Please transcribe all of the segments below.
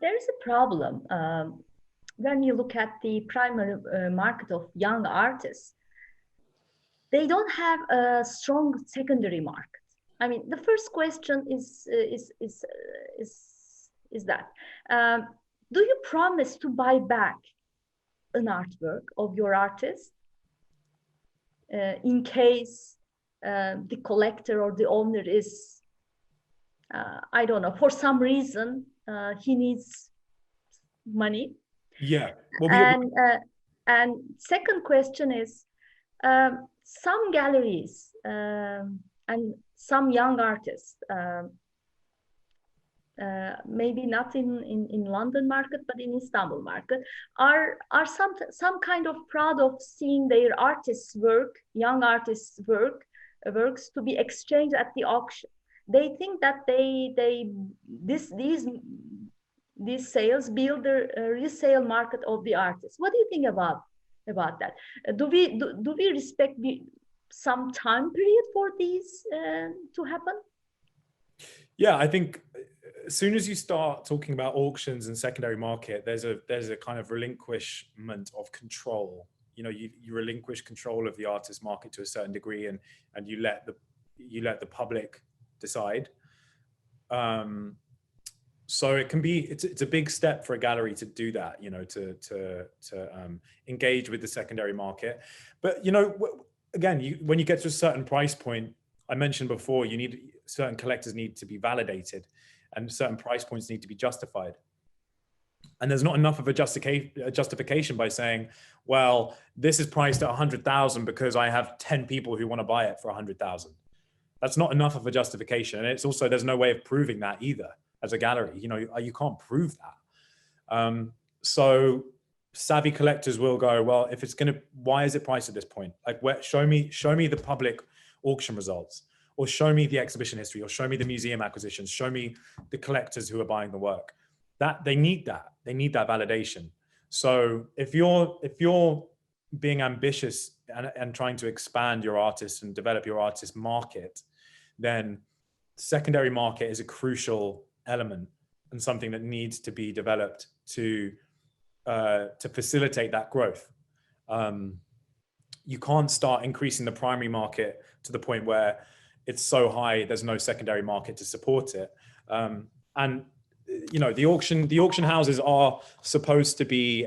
there is a problem when you look at the primary market of young artists. They don't have a strong secondary market. I mean, the first question is that do you promise to buy back an artwork of your artist in case the collector or the owner is, I don't know, for some reason he needs money? Yeah. Well, and second question is, some galleries and some young artists, maybe not in London market, but in Istanbul market, are some kind of proud of seeing their artists' work, young artists' works to be exchanged at the auction. They think that these sales build the resale market of the artists. What do you think about that? Do we respect some time period for these to happen? Yeah, I think as soon as you start talking about auctions and secondary market, there's a kind of relinquishment of control. You know, you relinquish control of the artist market to a certain degree, and you let the public decide. So it's a big step for a gallery to do that, you know, to engage with the secondary market. But, you know, again, when you get to a certain price point, I mentioned before, certain collectors need to be validated and certain price points need to be justified. And there's not enough of a justification by saying, well, this is priced at 100,000 because I have 10 people who want to buy it for 100,000. That's not enough of a justification. And it's also, there's no way of proving that either as a gallery. You know, you can't prove that. So savvy collectors will go, well, if it's why is it priced at this point? Like, show me the public auction results, or show me the exhibition history, or show me the museum acquisitions, show me the collectors who are buying the work. That they need that validation. So if you're being ambitious and trying to expand your artist and develop your artist market, then secondary market is a crucial element and something that needs to be developed to facilitate that growth. You can't start increasing the primary market to the point where it's so high there's no secondary market to support it. And you know, the auction houses are supposed to be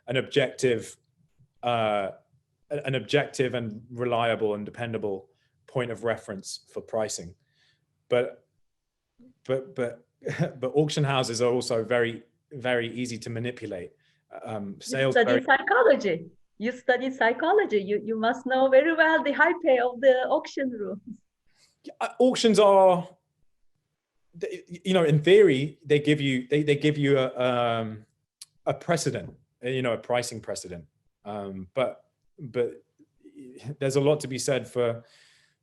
an objective and reliable and dependable point of reference for pricing, but auction houses are also very, very easy to manipulate. Sales. Psychology. You study psychology. You must know very well the high pay of the auction rooms. Auctions are, you know, in theory, they give you a precedent, you know, a pricing precedent. But there's a lot to be said for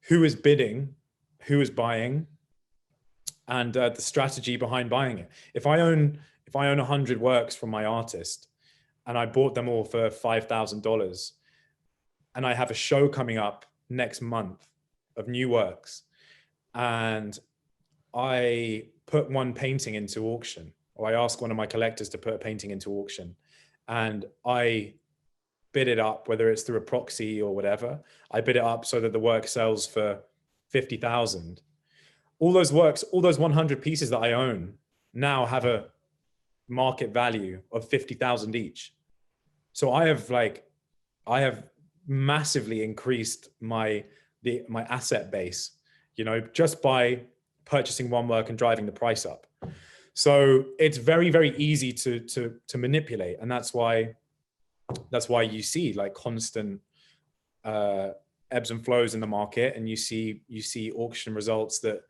who is bidding, who is buying, and the strategy behind buying it. If I own 100 works from my artist, and I bought them all for $5,000, and I have a show coming up next month of new works, and I put one painting into auction, or I ask one of my collectors to put a painting into auction, and I bid it up, whether it's through a proxy or whatever, I bid it up so that the work sells for 50,000. All those works, all those 100 pieces that I own now have a market value of 50,000 each. So I have massively increased my asset base, you know, just by purchasing one work and driving the price up. So it's very, very easy to manipulate. And that's why you see like constant ebbs and flows in the market, and you see auction results that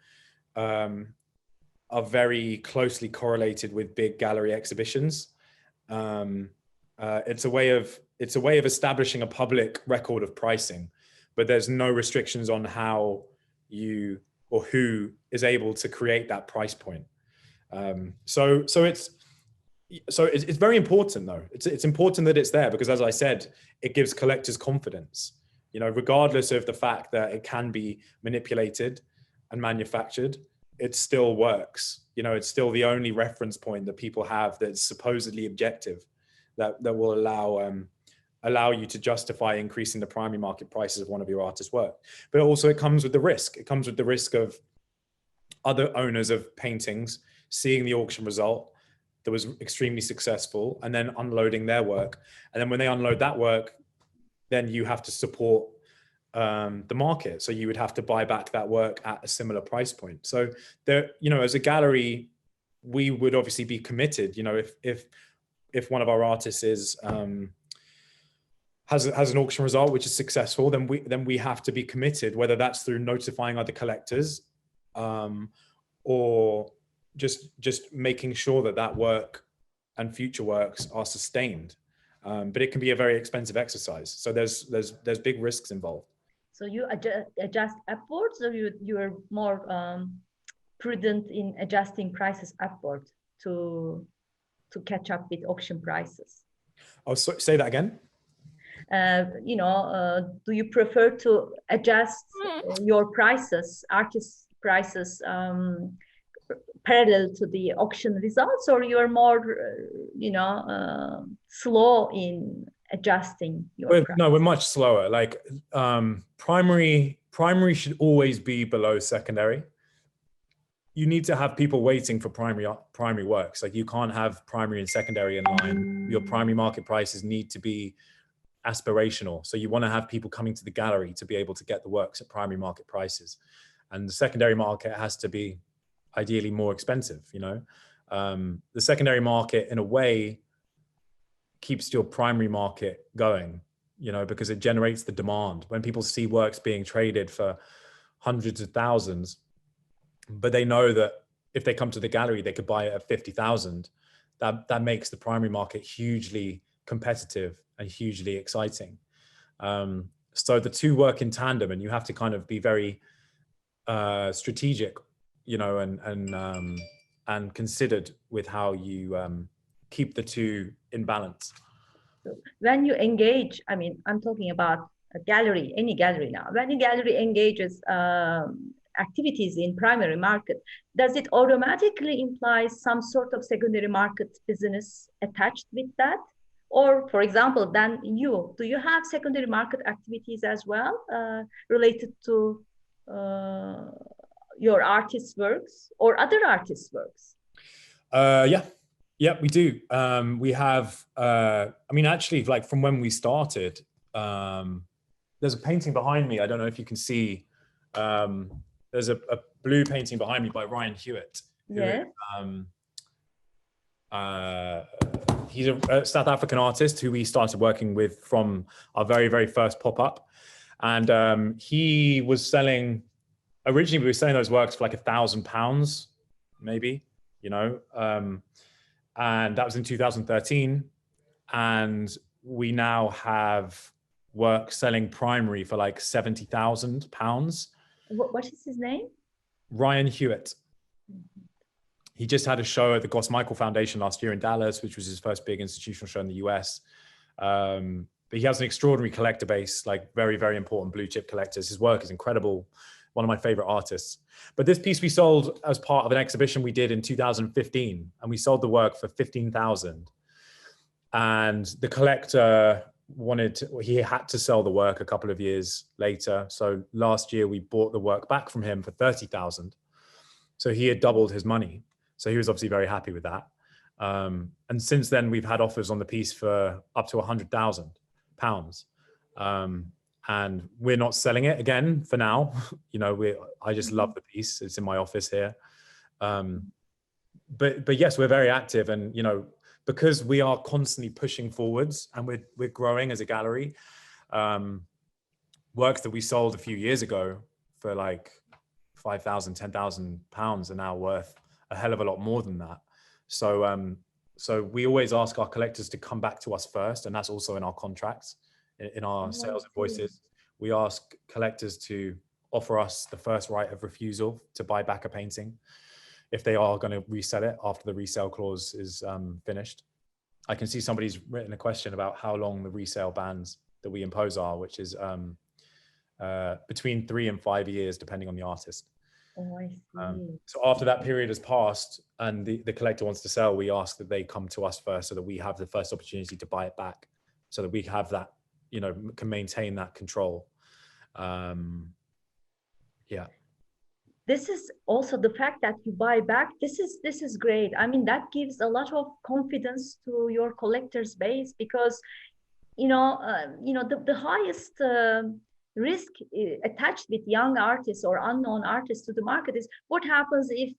are very closely correlated with big gallery exhibitions. It's a way of establishing a public record of pricing, but there's no restrictions on how you or who is able to create that price point. So it's very important though. It's important that it's there because, as I said, it gives collectors confidence, you know, regardless of the fact that it can be manipulated and manufactured. it still works. You know, it's still the only reference point that people have that's supposedly objective, that will allow you to justify increasing the primary market prices of one of your artists' work. But also it comes with the risk. It comes with the risk of other owners of paintings seeing the auction result that was extremely successful and then unloading their work. And then when they unload that work, then you have to support the market. So you would have to buy back that work at a similar price point. So there, you know, as a gallery, we would obviously be committed, you know, if one of our artists is, has an auction result which is successful, then we have to be committed, whether that's through notifying other collectors, or just making sure that work and future works are sustained. But it can be a very expensive exercise. So there's big risks involved. So you adjust upwards, or you are more prudent in adjusting prices upward to catch up with auction prices? Oh, so, say that again. You know, do you prefer to adjust your prices, artist prices, parallel to the auction results, or you're more, you know, slow in adjusting your price? No, we're much slower. Like primary should always be below secondary. You need to have people waiting for primary works. Like you can't have primary and secondary in line. Your primary market prices need to be aspirational. So you want to have people coming to the gallery to be able to get the works at primary market prices. And the secondary market has to be ideally more expensive, you know. The secondary market in a way keeps your primary market going, you know, because it generates the demand. When people see works being traded for hundreds of thousands, but they know that if they come to the gallery, they could buy it at 50,000, that makes the primary market hugely competitive and hugely exciting. So the two work in tandem, and you have to kind of be very strategic, you know, and considered with how you keep the two in balance. When you engage, I mean, I'm talking about a gallery, any gallery now. When a gallery engages activities in primary market, does it automatically imply some sort of secondary market business attached with that? Or, for example, then do you have secondary market activities as well related to your artist's works or other artists' works? Yeah, we do. We have, I mean, actually, like from when we started, there's a painting behind me. I don't know if you can see. There's a blue painting behind me by Ryan Hewitt. Yeah. He's a South African artist who we started working with from our very, very first pop-up. And he was selling, originally we were selling those works for like £1,000, maybe, you know. And that was in 2013. And we now have work selling primary for like £70,000. What is his name? Ryan Hewitt. He just had a show at the Goss Michael Foundation last year in Dallas, which was his first big institutional show in the US. But he has an extraordinary collector base, like very, very important blue chip collectors. His work is incredible. One of my favorite artists. But this piece we sold as part of an exhibition we did in 2015, and we sold the work for 15,000. And the collector he had to sell the work a couple of years later. So last year we bought the work back from him for 30,000. So he had doubled his money. So he was obviously very happy with that. And since then we've had offers on the piece for up to £100,000. And we're not selling it again for now. You know, I just love the piece. It's in my office here. But yes, we're very active, and, you know, because we are constantly pushing forwards and we're growing as a gallery. Works that we sold a few years ago for like £5,000, £10,000 are now worth a hell of a lot more than that. So we always ask our collectors to come back to us first, and that's also in our contracts. In our sales invoices, we ask collectors to offer us the first right of refusal to buy back a painting if they are going to resell it after the resale clause is finished. I can see somebody's written a question about how long the resale bans that we impose are, which is between 3 and 5 years, depending on the artist. Oh, I see. So after that period has passed and the collector wants to sell, we ask that they come to us first so that we have the first opportunity to buy it back, so that we have that, you know, can maintain that control. Yeah. This is also the fact that you buy back. This is great. I mean, that gives a lot of confidence to your collectors base, because the highest risk attached with young artists or unknown artists to the market is what happens if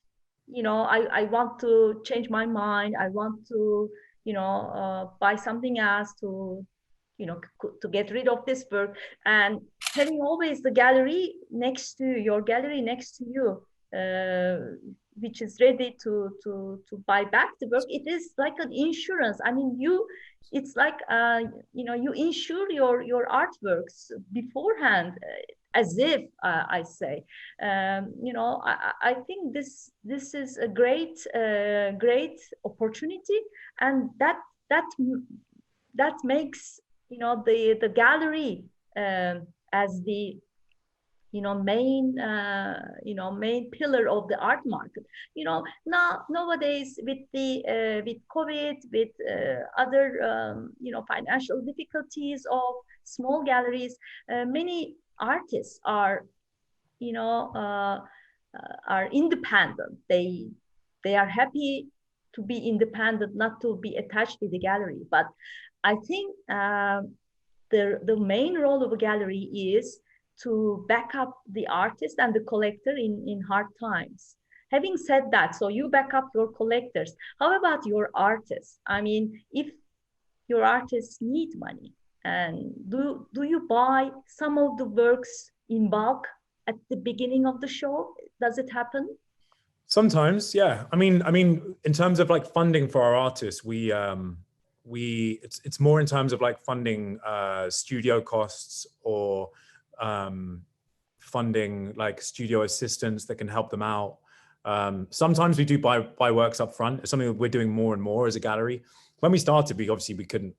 I want to change my mind, I want to buy something else to to get rid of this work. And having always the gallery next to your gallery next to you, which is ready to buy back the work, it is like an insurance. I mean, it's like you insure your artworks beforehand, as if I say, I think this is a great opportunity, and that makes the gallery as the main pillar of the art market. Now nowadays with with COVID, with other financial difficulties of small galleries, many artists are independent. They are happy to be independent, not to be attached with the gallery. But I think the main role of a gallery is to back up the artist and the collector in hard times. Having said that, so you back up your collectors. How about your artists? I mean, if your artists need money, and do you buy some of the works in bulk at the beginning of the show? Does it happen? Sometimes, yeah. I mean, in terms of like funding for our artists, it's more in terms of like funding studio costs, or funding like studio assistants that can help them out. Sometimes we do buy works up front. It's something that we're doing more and more as a gallery. When we started, we couldn't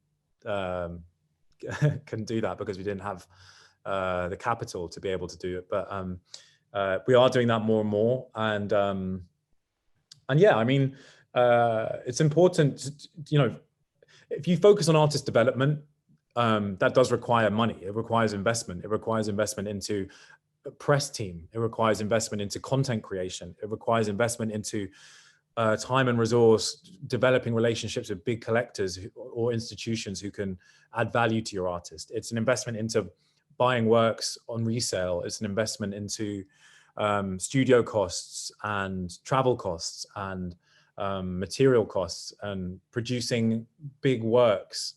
couldn't do that because we didn't have the capital to be able to do it. But we are doing that more and more. And yeah, I mean, it's important, if you focus on artist development, that does require money. It requires investment. It requires investment into a press team. It requires investment into content creation. It requires investment into time and resource, developing relationships with big collectors or institutions who can add value to your artist. It's an investment into buying works on resale. It's an investment into studio costs and travel costs and material costs and producing big works,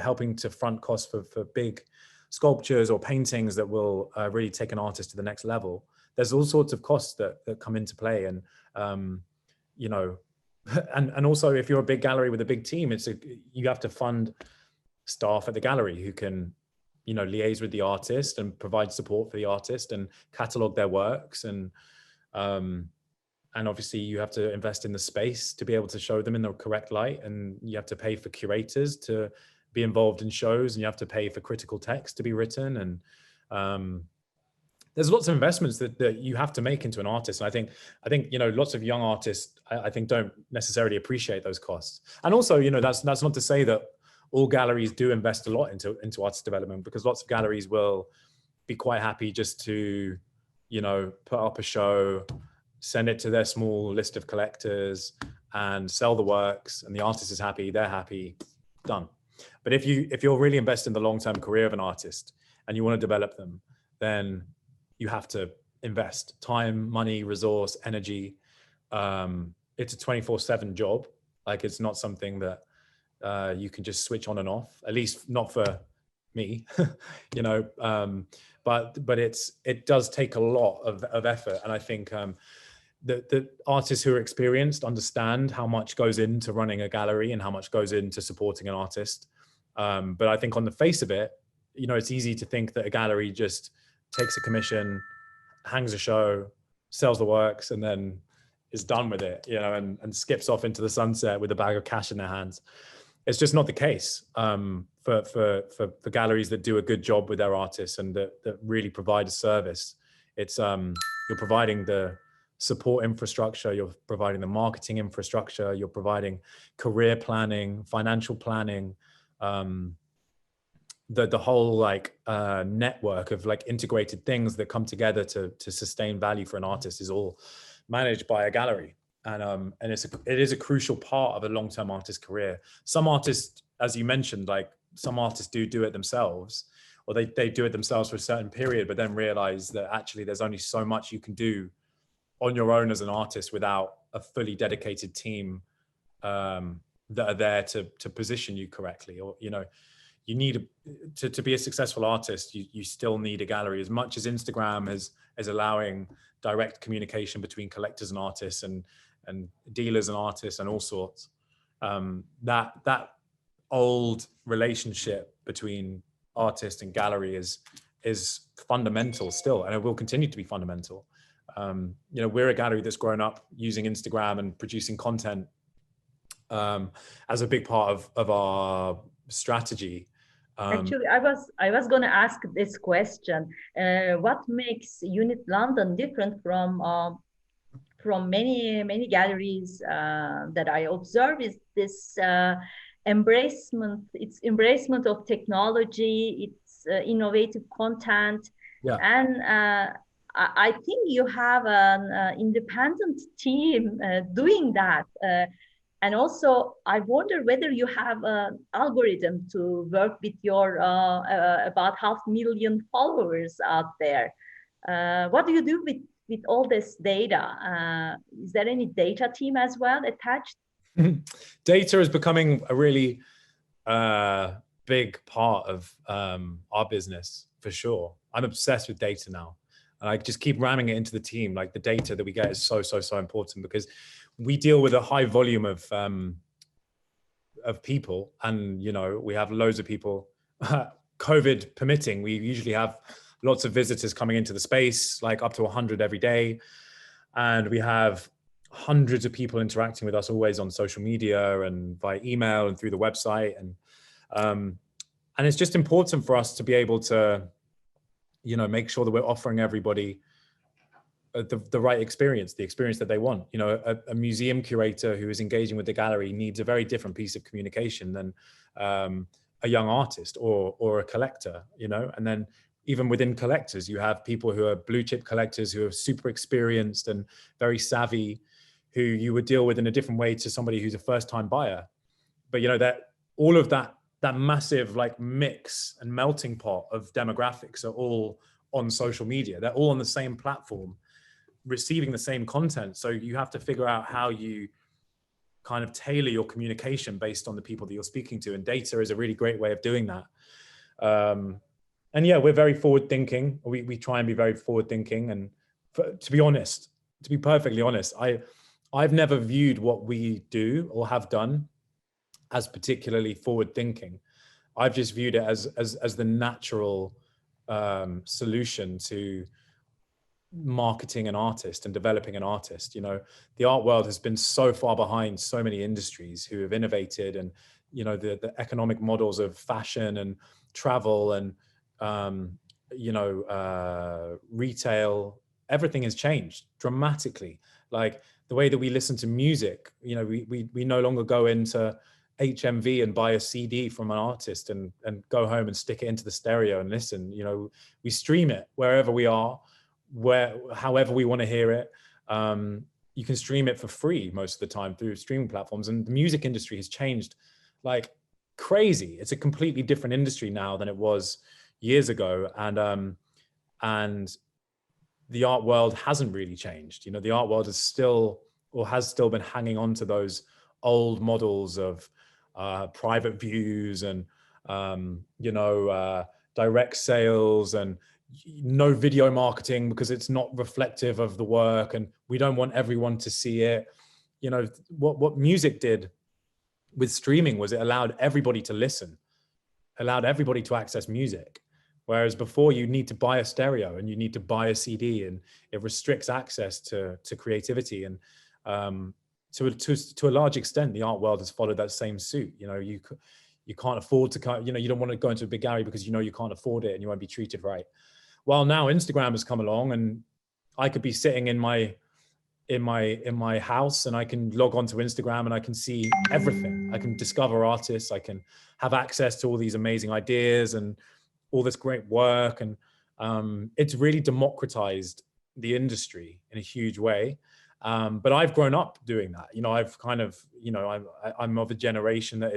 helping to front costs for big sculptures or paintings that will really take an artist to the next level. There's all sorts of costs that come into play. And, and also if you're a big gallery with a big team, you have to fund staff at the gallery who can, liaise with the artist and provide support for the artist and catalog their works. And obviously you have to invest in the space to be able to show them in the correct light. And you have to pay for curators to be involved in shows, and you have to pay for critical text to be written. And there's lots of investments that you have to make into an artist. And I think lots of young artists, I think, don't necessarily appreciate those costs. And also, that's not to say that all galleries do invest a lot into artist development, because lots of galleries will be quite happy just to, put up a show, send it to their small list of collectors and sell the works, and the artist is happy, they're happy, done. But if you're really invested in the long-term career of an artist and you want to develop them, then you have to invest time, money, resource, energy. It's a 24/7 job. Like, it's not something that you can just switch on and off, at least not for me, but it does take a lot of effort. And I think the artists who are experienced understand how much goes into running a gallery and how much goes into supporting an artist. But I think on the face of it, it's easy to think that a gallery just takes a commission, hangs a show, sells the works, and then is done with it, and skips off into the sunset with a bag of cash in their hands. It's just not the case for galleries that do a good job with their artists and that really provide a service. It's you're providing the support infrastructure, you're providing the marketing infrastructure, you're providing career planning, financial planning, the whole like network of like integrated things that come together to sustain value for an artist is all managed by a gallery. And it is a crucial part of a long-term artist career. Some artists, as you mentioned, like some artists do it themselves, or they do it themselves for a certain period, but then realize that actually there's only so much you can do on your own as an artist without a fully dedicated team that are there to position you correctly. Or, you know, you need to be a successful artist, you still need a gallery. As much as Instagram is allowing direct communication between collectors and artists and dealers and artists and all sorts, that old relationship between artist and gallery is fundamental still, and it will continue to be fundamental. You know, we're a gallery that's grown up using Instagram and producing content as a big part of our strategy. Actually, I was going to ask this question. What makes Unit London different from many galleries that I observe is this embracement of technology, its innovative content, Yeah. and I think you have an independent team doing that. And also, I wonder whether you have an algorithm to work with your about 500,000 followers out there. What do you do with all this data? Is there any data team as well attached? Data is becoming a really big part of our business, for sure. I'm obsessed with data now. And I just keep ramming it into the team. Like the data that we get is so important, because we deal with a high volume of people, and you know, we have loads of people. COVID permitting, we usually have lots of visitors coming into the space, like up to 100 every day, and we have hundreds of people interacting with us always on social media and by email and through the website, and it's just important for us to be able to, you know, make sure that we're offering everybody the right experience, the experience that they want. You know, a museum curator who is engaging with the gallery needs a very different piece of communication than a young artist or a collector, you know. And then even within collectors, you have people who are blue chip collectors who are super experienced and very savvy, who you would deal with in a different way to somebody who's a first time buyer. But you know, that all of that massive like mix and melting pot of demographics are all on social media. They're all on the same platform, receiving the same content. So you have to figure out how you kind of tailor your communication based on the people that you're speaking to. And data is a really great way of doing that. And yeah, we're very forward thinking. We try and be very forward thinking. And to be honest, to be perfectly honest, I've never viewed what we do or have done as particularly forward thinking. I've just viewed it as the natural solution to marketing an artist and developing an artist. You know, the art world has been so far behind so many industries who have innovated, and you know, the economic models of fashion and travel and you know, retail, everything has changed dramatically. Like the way that we listen to music, you know, we no longer go into HMV and buy a CD from an artist and go home and stick it into the stereo and listen. You know, we stream it wherever we are, however we want to hear it. You can stream it for free most of the time through streaming platforms, and the music industry has changed like crazy. It's a completely different industry now than it was years ago, and the art world hasn't really changed. You know, the art world is still, or has still been, hanging on to those old models of private views and you know, direct sales and no video marketing because it's not reflective of the work, and we don't want everyone to see it. You know, what music did with streaming was it allowed everybody to listen, allowed everybody to access music. Whereas before, you need to buy a stereo and you need to buy a CD, and it restricts access to creativity. And to a large extent, the art world has followed that same suit. You know, you can't afford to, you know, you don't want to go into a big gallery because you know you can't afford it and you won't be treated right. Well, now Instagram has come along, and I could be sitting in my in my house, and I can log onto Instagram and I can see everything. I can discover artists. I can have access to all these amazing ideas and all this great work. And it's really democratized the industry in a huge way. But I've grown up doing that. I've kind of, I'm of a generation that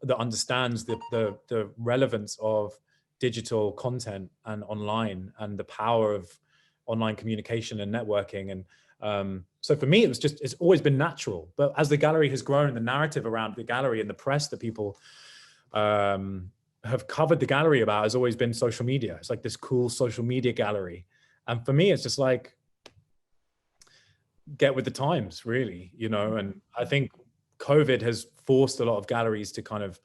that understands the relevance of digital content and online, and the power of online communication and networking. And so for me, it's always been natural. But as the gallery has grown, the narrative around the gallery and the press that people have covered the gallery about has always been social media. It's like this cool social media gallery. And for me, it's just like, get with the times, really, and I think COVID has forced a lot of galleries to kind of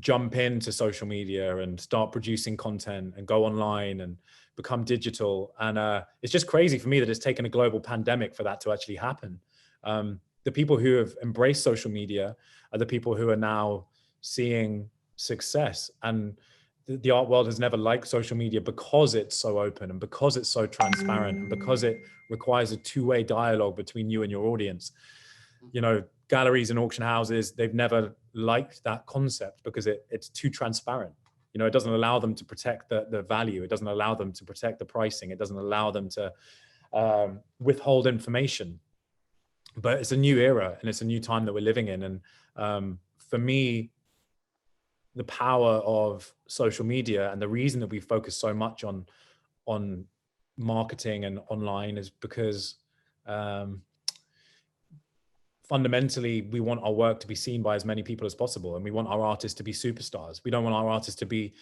jump into social media and start producing content and go online and become digital. And it's just crazy for me that it's taken a global pandemic for that to actually happen. The people who have embraced social media are the people who are now seeing success. And the art world has never liked social media because it's so open and because it's so transparent and because it requires a two-way dialogue between you and your audience. Galleries and auction houses, they've never liked that concept because it's too transparent. It doesn't allow them to protect the value. It doesn't allow them to protect the pricing. It doesn't allow them to withhold information. But it's a new era and it's a new time that we're living in. And for me, the power of social media and the reason that we focus so much on marketing and online is because fundamentally, we want our work to be seen by as many people as possible. And we want our artists to be superstars. We don't want our artists to be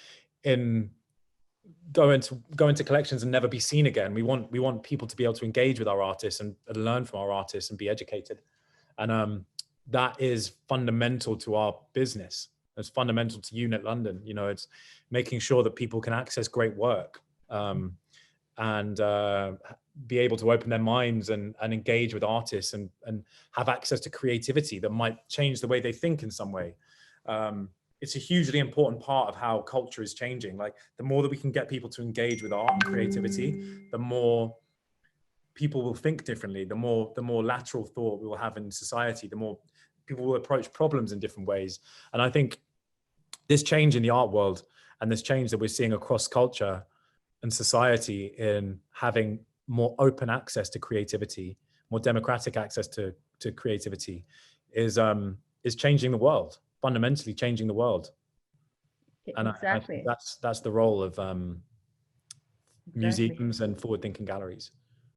go into collections and never be seen again. We want people to be able to engage with our artists and learn from our artists and be educated. And that is fundamental to our business. It's fundamental to Unit London. It's making sure that people can access great work and be able to open their minds and engage with artists and have access to creativity that might change the way they think in some way. It's a hugely important part of how culture is changing. Like, the more that we can get people to engage with art and creativity, the more people will think differently, the more lateral thought we will have in society, the more people will approach problems in different ways. And I think this change in the art world and this change that we're seeing across culture and society in having more open access to creativity, more democratic access to creativity is changing the world, fundamentally changing the world. And Exactly. I think that's the role of museums and forward-thinking galleries.